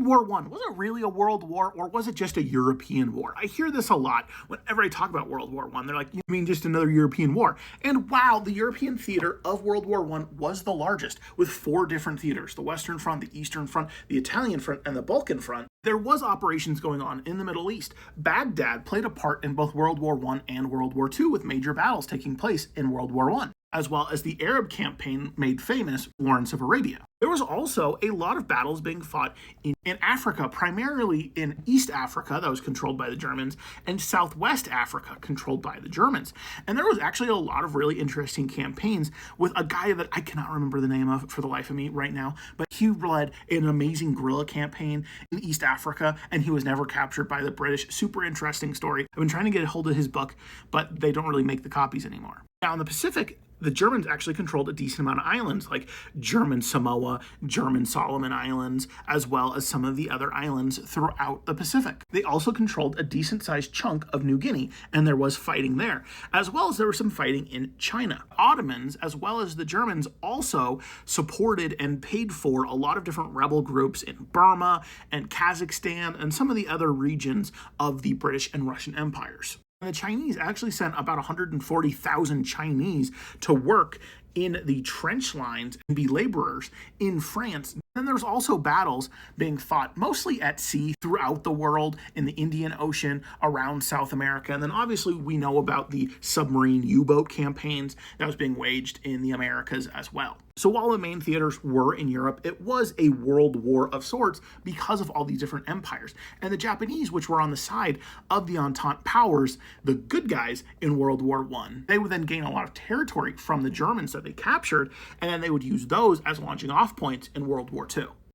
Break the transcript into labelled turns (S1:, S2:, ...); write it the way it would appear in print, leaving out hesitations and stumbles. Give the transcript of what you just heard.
S1: World War I, was it really a world war or was it just a European war? I hear this a lot whenever I talk about World War I. They're like, you mean just another European war? And wow, the European theater of World War I was the largest, with 4 different theaters: the Western Front, the Eastern Front, the Italian Front, and the Balkan Front. There was operations going on in the Middle East. Baghdad played a part in both World War I and World War II, with major battles taking place in World War I, as well as the Arab campaign made famous, Lawrence of Arabia. There was also a lot of battles being fought in Africa, primarily in East Africa, that was controlled by the Germans, and Southwest Africa, controlled by the Germans. And there was actually a lot of really interesting campaigns with a guy that I cannot remember the name of for the life of me right now, but he led an amazing guerrilla campaign in East Africa, and he was never captured by the British. Super interesting story. I've been trying to get a hold of his book, but they don't really make the copies anymore. Now, in the Pacific, the Germans actually controlled a decent amount of islands, like German Samoa, German Solomon Islands, as well as some of the other islands throughout the Pacific. They also controlled a decent-sized chunk of New Guinea, and there was fighting there, as well as there was some fighting in China. Ottomans, as well as the Germans, also supported and paid for a lot of different rebel groups in Burma and Kazakhstan and some of the other regions of the British and Russian empires. The Chinese actually sent about 140,000 Chinese to work in the trench lines and be laborers in France. Then there's also battles being fought mostly at sea throughout the world, in the Indian Ocean, around South America. And then obviously we know about the submarine U-boat campaigns that was being waged in the Americas as well. So while the main theaters were in Europe, it was a world war of sorts because of all these different empires. And the Japanese, which were on the side of the Entente powers, the good guys in World War I, they would then gain a lot of territory from the Germans that they captured, and then they would use those as launching off points in World War II.